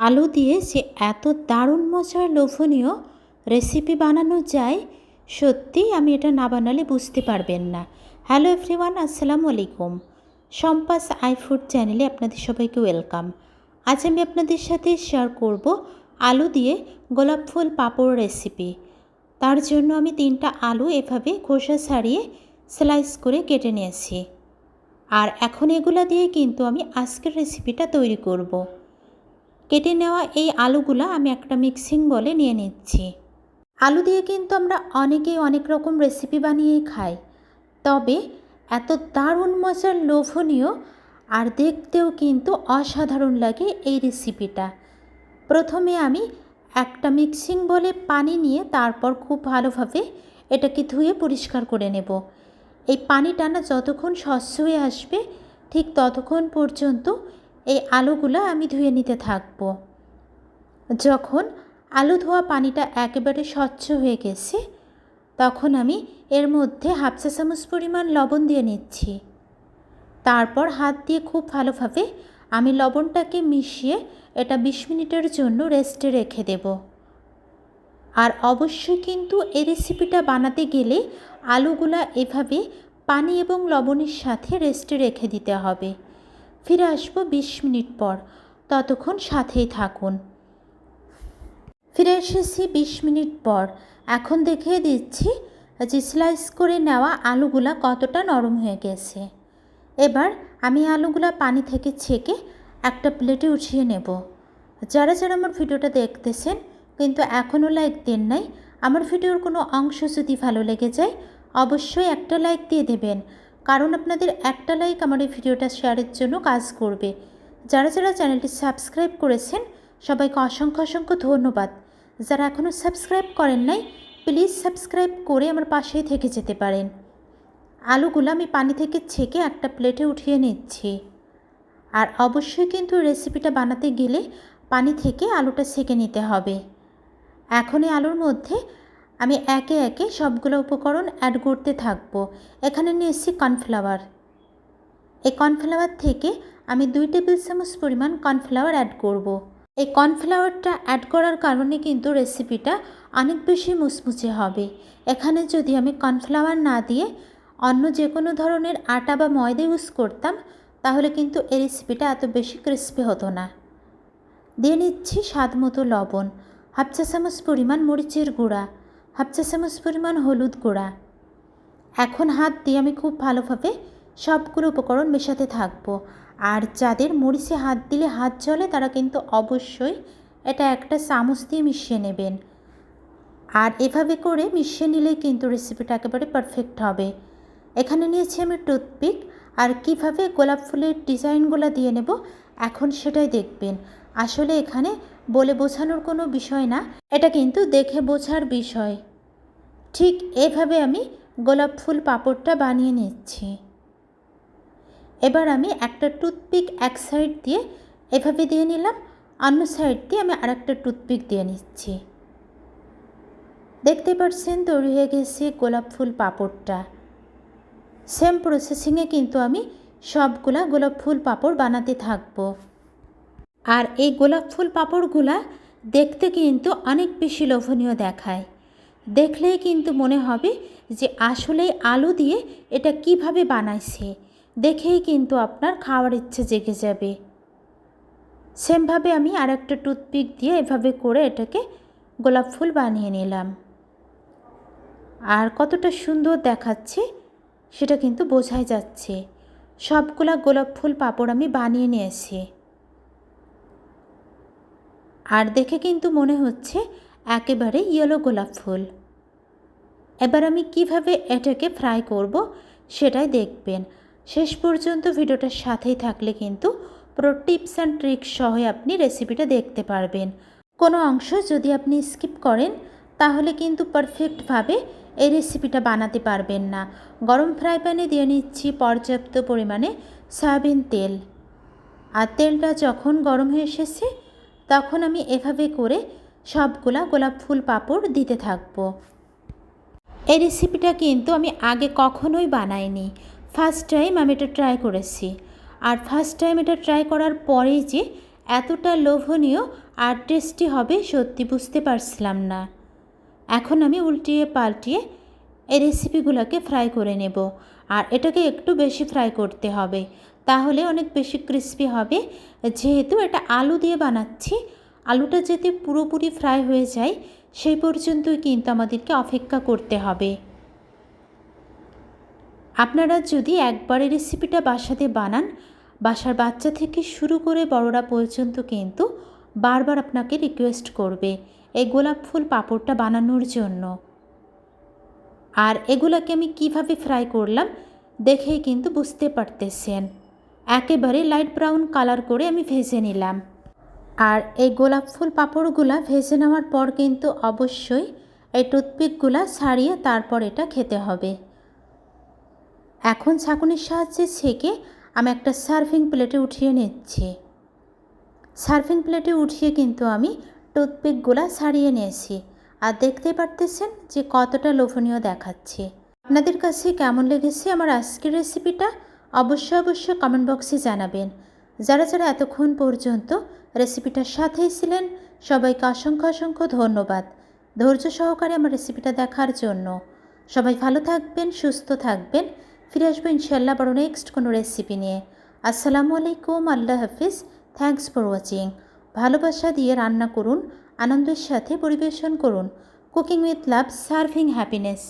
আলু দিয়ে যে এত দারুণ মজার লোভনীয় রেসিপি বানানো যায়, সত্যিই আমি এটা না বানালে বুঝতে পারবেন না। হ্যালো এভরিওয়ান, আসসালামু আলাইকুম। সম্পাস আই ফুড চ্যানেলে আপনাদের সবাইকে ওয়েলকাম। আজ আমি আপনাদের সাথে শেয়ার করব আলু দিয়ে গোলাপ ফুল পাঁপড় রেসিপি। তার জন্য আমি 3টা আলু এভাবে খোসা ছাড়িয়ে স্লাইস করে কেটে নিয়েছি। আর এখন এগুলা দিয়ে কিন্তু আমি আজকের রেসিপিটা তৈরি করব। কেটে নেওয়া এই আলুগুলো আমি একটা মিক্সিং বলে নিয়ে নিচ্ছি। আলু দিয়ে কিন্তু আমরা অনেকেই অনেক রকম রেসিপি বানিয়েই খাই, তবে এত দারুণ মজার লোভনীয় আর দেখতেও কিন্তু অসাধারণ লাগে এই রেসিপিটা। প্রথমে আমি একটা মিক্সিং বলে পানি নিয়ে তারপর খুব ভালোভাবে এটাকে ধুয়ে পরিষ্কার করে নেব। এই পানিটা না যতক্ষণ স্বচ্ছ হয়ে আসবে ঠিক ততক্ষণ পর্যন্ত এই আলুগুলো আমি ধুয়ে নিতে থাকবো। যখন আলু ধোয়া পানিটা একেবারে স্বচ্ছ হয়ে গেছে, তখন আমি এর মধ্যে হাফ চা চামচ পরিমাণ লবণ দিয়ে নিচ্ছি। তারপর হাত দিয়ে খুব ভালোভাবে আমি লবণটাকে মিশিয়ে এটা 20 মিনিটের জন্য রেস্টে রেখে দেব। আর অবশ্যই কিন্তু এই রেসিপিটা বানাতে গেলে আলুগুলা এভাবে পানি এবং লবণের সাথে রেস্টে রেখে দিতে হবে। ফিরে আসবো 20 মিনিট পর, ততক্ষণ সাথেই থাকুন। ফিরে এসেছি 20 মিনিট পর। এখন দেখিয়ে দিচ্ছি যে স্লাইস করে নেওয়া আলুগুলা কতটা নরম হয়ে গেছে। এবার আমি আলুগুলা পানি থেকে ছেঁকে একটা প্লেটে উঠিয়ে নেব। যারা যারা আমার ভিডিওটা দেখতেছেন কিন্তু এখনও লাইক দেন নাই, আমার ভিডিওর কোনো অংশ যদি ভালো লেগে যায় অবশ্যই একটা লাইক দিয়ে দেবেন, কারণ আপনাদের একটা লাইক আমার এই ভিডিওটা শেয়ারের জন্য কাজ করবে। যারা যারা চ্যানেলটি সাবস্ক্রাইব করেছেন সবাইকে অসংখ্য অসংখ্য ধন্যবাদ। যারা এখনও সাবস্ক্রাইব করেন নাই প্লিজ সাবস্ক্রাইব করে আমার পাশেই থেকে যেতে পারেন। আলুগুলো আমি পানি থেকে ছেঁকে একটা প্লেটে উঠিয়ে নিচ্ছি। আর অবশ্যই কিন্তু রেসিপিটা বানাতে গেলে পানি থেকে আলুটা ছেঁকে নিতে হবে। এখন এই আলুর মধ্যে আমি একে একে সবগুলো উপকরণ অ্যাড করতে থাকবো। এখানে নিয়েছি কর্নফ্লাওয়ার। এই কর্নফ্লাওয়ার থেকে আমি 2 টেবিল চামচ পরিমাণ কর্নফ্লাওয়ার অ্যাড করব। এই কর্নফ্লাওয়ারটা অ্যাড করার কারণে কিন্তু রেসিপিটা অনেক বেশি মুচমুচে হবে। এখানে যদি আমি কর্নফ্লাওয়ার না দিয়ে অন্য যে কোনো ধরনের আটা বা ময়দা ইউজ করতাম তাহলে কিন্তু এই রেসিপিটা এত বেশি ক্রিস্পি হতো না। দিয়ে নিচ্ছি স্বাদ মতো লবণ, হাফ চা চামচ পরিমাণ মরিচের গুঁড়া, হাফ চা চামচ পরিমাণ হলুদ গুঁড়া। এখন হাত দিয়ে আমি খুব ভালোভাবে সবগুলো উপকরণ মেশাতে থাকবো। আর যাদের মরিচে হাত দিলে হাত জ্বলে তারা কিন্তু অবশ্যই এটা একটা চামচ দিয়ে মিশিয়ে নেবেন। আর এভাবে করে মিশিয়ে নিলেই কিন্তু রেসিপিটা একেবারে পারফেক্ট হবে। এখানে নিয়েছি আমি টুথপিক। আর কিভাবে গোলাপ ফুলের ডিজাইনগুলো দিয়ে নেব এখন সেটাই দেখবেন। আসলে এখানে বলে বোঝানোর কোনো বিষয় না, এটা কিন্তু দেখে বোঝার বিষয়। ঠিক এভাবে আমি গোলাপ ফুল পাঁপড়টা বানিয়ে নিচ্ছি। এবার আমি একটা টুথপিক এক সাইড দিয়ে এভাবে দিয়ে নিলাম, অন্য সাইড দিয়ে আমি আরেকটা টুথপিক দিয়ে নিচ্ছি। দেখতে পাচ্ছেন তৈরি হয়ে গেছে গোলাপ ফুল পাঁপড়টা। সেম প্রসেসিংয়ে কিন্তু আমি সবগুলা গোলাপ ফুল পাঁপড় বানাতে থাকবো। আর এই গোলাপ ফুল পাঁপড়গুলা দেখতে কিন্তু অনেক বেশি লোভনীয় দেখায়। দেখলেই কিন্তু মনে হবে যে আসলে আলু দিয়ে এটা কিভাবে বানাইছে, দেখেই কিন্তু আপনার খাওয়ার ইচ্ছে জেগে যাবে। সেমভাবে আমি আরেকটা টুথপিক দিয়ে এভাবে করে এটাকে গোলাপ ফুল বানিয়ে নিলাম। আর কতটা সুন্দর দেখাচ্ছে সেটা কিন্তু বোঝাই যাচ্ছে। সবগুলা গোলাপ ফুল পাঁপড় আমি বানিয়ে নিয়েছি। আর দেখে কিন্তু মনে হচ্ছে একেবারে ইয়েলো গোলাপ ফুল। এবার আমি কিভাবে এটাকে ফ্রাই করব সেটাই দেখবেন। শেষ পর্যন্ত ভিডিওটার সাথেই থাকলে কিন্তু পুরো টিপস অ্যান্ড ট্রিক্স সহ আপনি রেসিপিটা দেখতে পারবেন। কোনো অংশ যদি আপনি স্কিপ করেন তাহলে কিন্তু পারফেক্টভাবে এই রেসিপিটা বানাতে পারবেন না। গরম ফ্রাই প্যানে দিয়ে নিচ্ছি পর্যাপ্ত পরিমাণে সয়াবিন তেল। আর তেলটা যখন গরম হয়ে এসেছে তখন আমি এভাবে করে সবগুলা গোলাপ ফুল পাঁপড় দিতে থাকবো। এই রেসিপিটা কিন্তু আমি আগে কখনোই বানাইনি, ফার্স্ট টাইম আমি এটা ট্রাই করেছি। আর ফার্স্ট টাইম এটা ট্রাই করার পরেই যে এতটা লোভনীয় আর টেস্টি হবে সত্যি বুঝতে পারছিলাম না। এখন আমি উল্টিয়ে পাল্টিয়ে এই রেসিপিগুলোকে ফ্রাই করে নেব। আর এটাকে একটু বেশি ফ্রাই করতে হবে, তাহলে অনেক বেশি ক্রিস্পি হবে। যেহেতু এটা আলু দিয়ে বানাচ্ছি, আলুটা যাতে পুরোপুরি ফ্রাই হয়ে যায় সেই পর্যন্তই কিন্তু আমাদেরকে অপেক্ষা করতে হবে। আপনারা যদি একবারে রেসিপিটা বাসাতে বানান, বাসার বাচ্চা থেকে শুরু করে বড়রা পর্যন্ত কিন্তু বারবার আপনাকে রিকোয়েস্ট করবে এই গোলাপ ফুল পাঁপড়টা বানানোর জন্য। আর এগুলাকে আমি কিভাবে ফ্রাই করলাম দেখেই কিন্তু বুঝতে পারতেছেন। একেবারে লাইট ব্রাউন কালার করে আমি ভেজে নিলাম। আর এই গোলাপ ফুল পাঁপড়গুলা ভেজে নেওয়ার পর কিন্তু অবশ্যই এই টুথপিকগুলা ছাড়িয়ে তারপর এটা খেতে হবে। এখন ছাঁকুনির সাহায্যে ছেঁকে আমি একটা সার্ভিং প্লেটে উঠিয়ে নিচ্ছি। সার্ভিং প্লেটে উঠিয়ে কিন্তু আমি টুথপিকগুলা ছাড়িয়ে নিয়েছি। আর দেখতে পারতেছেন যে কতটা লোভনীয় দেখাচ্ছে। আপনাদের কাছে কেমন লেগেছে আমার আজকের রেসিপিটা অবশ্যই কমেন্ট বক্সে জানাবেন। যারা এতক্ষণ পর্যন্ত রেসিপিটার সাথেই ছিলেন সবাইকে অসংখ্য ধন্যবাদ ধৈর্য সহকারে আমার রেসিপিটা দেখার জন্য। সবাই ভালো থাকবেন, সুস্থ থাকবেন। ফিরে আসবো ইনশাল্লাহ বড় নেক্সট কোনো রেসিপি নিয়ে। আসসালামু আলাইকুম, আল্লাহ হাফিজ। Thanks for watching. ভালোবাসা দিয়ে রান্না করুন, আনন্দের সাথে পরিবেশন করুন। Cooking with love, serving happiness.